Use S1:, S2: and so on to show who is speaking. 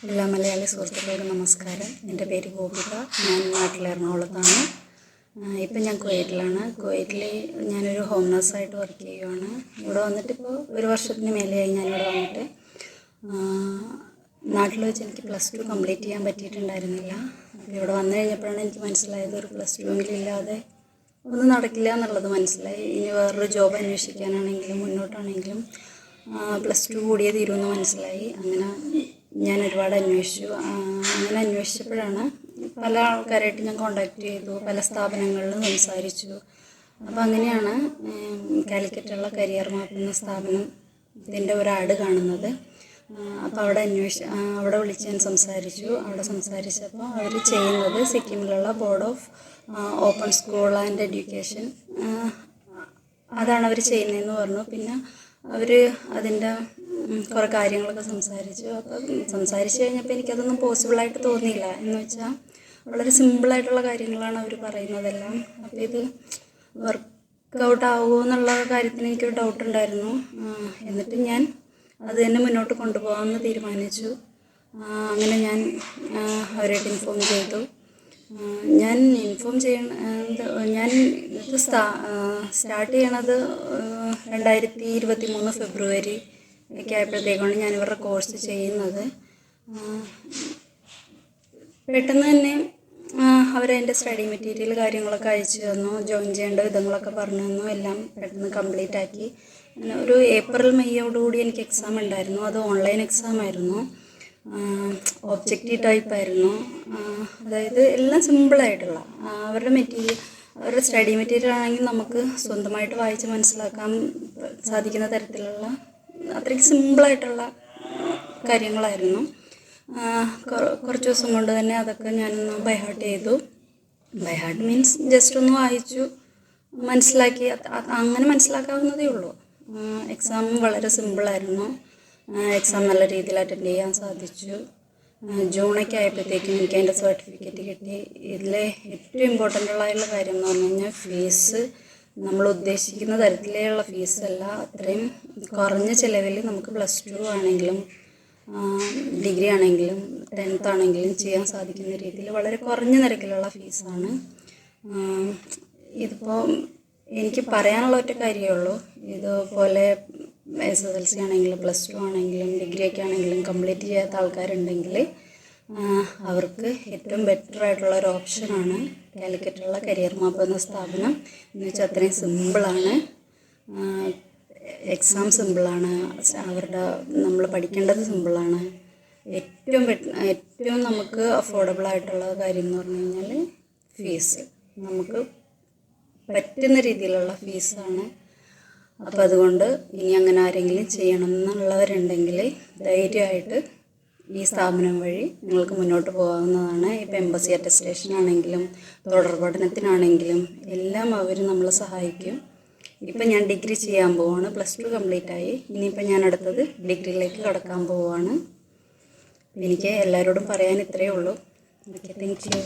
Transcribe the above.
S1: എല്ലാ മലയാളി സുഹൃത്തുക്കൾക്കും നമസ്കാരം. എൻ്റെ പേര് ഗോപിക. ഞാൻ നാട്ടിൽ എറണാകുളത്താണ്. ഇപ്പം ഞാൻ കുവൈറ്റിലാണ്. കുവൈറ്റിൽ ഞാനൊരു ഹോം നഴ്സായിട്ട് വർക്ക് ചെയ്യുകയാണ്. ഇവിടെ വന്നിട്ടിപ്പോൾ ഒരു വർഷത്തിന് മേലെയായി ഞാനിവിടെ വന്നിട്ട്. നാട്ടിൽ വെച്ച് എനിക്ക് +2 കംപ്ലീറ്റ് ചെയ്യാൻ പറ്റിയിട്ടുണ്ടായിരുന്നില്ല. അപ്പോൾ ഇവിടെ വന്നു കഴിഞ്ഞപ്പോഴാണ് എനിക്ക് മനസ്സിലായത് ഒരു +2 എങ്കിലും ഇല്ലാതെ ഒന്നും നടക്കില്ല എന്നുള്ളത് മനസ്സിലായി. ഇനി വേറൊരു ജോബ് അന്വേഷിക്കാനാണെങ്കിലും മുന്നോട്ടാണെങ്കിലും +2 കൂടിയേ തീരുമെന്ന് മനസ്സിലായി. അങ്ങനെ ഞാൻ ഒരുപാട് അന്വേഷിച്ചു. അങ്ങനെ അന്വേഷിച്ചപ്പോഴാണ് പല ആൾക്കാരായിട്ട് ഞാൻ കോണ്ടാക്ട് ചെയ്തു, പല സ്ഥാപനങ്ങളിലും സംസാരിച്ചു. അപ്പോൾ അങ്ങനെയാണ് കാലിക്കറ്റുള്ള കരിയർ മാപ്പ് എന്ന സ്ഥാപനം ഇതിൻ്റെ ഒരു ആഡ് കാണുന്നത്. അപ്പോൾ അവിടെ വിളിച്ച് ഞാൻ സംസാരിച്ചു. അവിടെ സംസാരിച്ചപ്പോൾ അവർ ചെയ്യുന്നത് സിക്കിമിലുള്ള board of open school and education അതാണ് അവർ ചെയ്യുന്നതെന്ന് പറഞ്ഞു. പിന്നെ അവർ അതിൻ്റെ കുറേ കാര്യങ്ങളൊക്കെ സംസാരിച്ചു. അപ്പോൾ സംസാരിച്ച് കഴിഞ്ഞപ്പോൾ എനിക്കതൊന്നും പോസിബിളായിട്ട് തോന്നിയില്ല. എന്ന് വെച്ചാൽ വളരെ സിമ്പിളായിട്ടുള്ള കാര്യങ്ങളാണ് അവർ പറയുന്നതെല്ലാം. അപ്പോൾ ഇത് വർക്കൗട്ട് ആവുമോ എന്നുള്ള കാര്യത്തിന് എനിക്കൊരു ഡൗട്ടുണ്ടായിരുന്നു. എന്നിട്ട് ഞാൻ അത് തന്നെ മുന്നോട്ട് കൊണ്ടുപോകാമെന്ന് തീരുമാനിച്ചു. അങ്ങനെ ഞാൻ അവരായിട്ട് ഇൻഫോം ചെയ്തു. ഞാൻ ഇത് സ്റ്റാർട്ട് ചെയ്യണത് 2023 ഫെബ്രുവരി ഒക്കെ ആയപ്പോഴത്തേക്കാണ് ഞാൻ ഇവരുടെ കോഴ്സ് ചെയ്യുന്നത്. പെട്ടെന്ന് തന്നെ അവരെൻ്റെ സ്റ്റഡി മെറ്റീരിയൽ കാര്യങ്ങളൊക്കെ അയച്ചു തന്നു. ജോയിൻ ചെയ്യേണ്ട വിധങ്ങളൊക്കെ പറഞ്ഞു തന്നു. എല്ലാം പെട്ടെന്ന് കംപ്ലീറ്റ് ആക്കി. അങ്ങനെ ഒരു ഏപ്രിൽ മെയ്യോടുകൂടി എനിക്ക് എക്സാം ഉണ്ടായിരുന്നു. അത് ഓൺലൈൻ എക്സാം ആയിരുന്നു. ഒബ്ജക്റ്റീവ് ടൈപ്പായിരുന്നു. അതായത് എല്ലാം സിമ്പിളായിട്ടുള്ള അവരുടെ സ്റ്റഡി മെറ്റീരിയൽ ആണെങ്കിൽ നമുക്ക് സ്വന്തമായിട്ട് വായിച്ച് മനസ്സിലാക്കാൻ സാധിക്കുന്ന തരത്തിലുള്ള അത്രയ്ക്ക് സിമ്പിളായിട്ടുള്ള കാര്യങ്ങളായിരുന്നു. കുറച്ച് ദിവസം കൊണ്ട് തന്നെ അതൊക്കെ ഞാനൊന്ന് ബൈഹാർട്ട് ചെയ്തു. ബൈഹാർട്ട് മീൻസ് ജസ്റ്റ് ഒന്ന് വായിച്ചു മനസ്സിലാക്കി. അങ്ങനെ മനസ്സിലാക്കാവുന്നതേ ഉള്ളൂ. എക്സാം വളരെ സിമ്പിളായിരുന്നു. എക്സാം നല്ല രീതിയിൽ അറ്റൻഡ് ചെയ്യാൻ സാധിച്ചു. ജൂണൊക്കെ ആയപ്പോഴത്തേക്കും എനിക്ക് അതിൻ്റെ സർട്ടിഫിക്കറ്റ് കിട്ടി. ഇതിലെ ഏറ്റവും ഇമ്പോർട്ടൻ്റ് ആയിട്ടുള്ള കാര്യം എന്ന് പറഞ്ഞു കഴിഞ്ഞാൽ ഫീസ് നമ്മൾ ഉദ്ദേശിക്കുന്ന തരത്തിലുള്ള ഫീസല്ല. അത്രയും കുറഞ്ഞ ചിലവിൽ നമുക്ക് +2 ആണെങ്കിലും ഡിഗ്രി ആണെങ്കിലും 10th ആണെങ്കിലും ചെയ്യാൻ സാധിക്കുന്ന രീതിയിൽ വളരെ കുറഞ്ഞ നിരക്കിലുള്ള ഫീസാണ്. ഇതിപ്പോൾ എനിക്ക് പറയാനുള്ള ഒറ്റ കാര്യമേ ഉള്ളൂ. ഇതുപോലെ SSLC ആണെങ്കിലും +2 ആണെങ്കിലും ഡിഗ്രിയൊക്കെ ആണെങ്കിലും കംപ്ലീറ്റ് ചെയ്യാത്ത ആൾക്കാരുണ്ടെങ്കിൽ അവർക്ക് ഏറ്റവും ബെറ്റർ ആയിട്ടുള്ള ഒരു ഓപ്ഷനാണ് കാലിക്കറ്റുള്ള കരിയർ മാപ്പ് എന്ന സ്ഥാപനം. എന്ന് വെച്ചാൽ അത്രയും സിമ്പിളാണ്. എക്സാം സിമ്പിളാണ്. നമ്മൾ പഠിക്കേണ്ടത് സിമ്പിളാണ്. ഏറ്റവും നമുക്ക് അഫോർഡബിളായിട്ടുള്ള കാര്യം എന്ന് പറഞ്ഞു കഴിഞ്ഞാൽ ഫീസ്. നമുക്ക് പറ്റുന്ന രീതിയിലുള്ള ഫീസാണ്. അപ്പോൾ അതുകൊണ്ട് ഇനി അങ്ങനെ ആരെങ്കിലും ചെയ്യണം എന്നുള്ളവരുണ്ടെങ്കിൽ ധൈര്യമായിട്ട് ഈ സ്ഥാപനം വഴി നിങ്ങൾക്ക് മുന്നോട്ട് പോകാവുന്നതാണ്. ഇപ്പോൾ എംബസി അറ്റസ്റ്റേഷൻ ആണെങ്കിലും തുടർ പഠനത്തിനാണെങ്കിലും എല്ലാം അവർ നമ്മളെ സഹായിക്കും. ഇപ്പം ഞാൻ ഡിഗ്രി ചെയ്യാൻ പോവുകയാണ്. +2 കംപ്ലീറ്റ് ആയി. ഇനിയിപ്പോൾ ഞാൻ അടുത്തത് ഡിഗ്രിയിലേക്ക് കടക്കാൻ പോവുകയാണ്. എനിക്ക് എല്ലാവരോടും പറയാൻ ഇത്രയേ ഉള്ളൂ. Okay, thank you.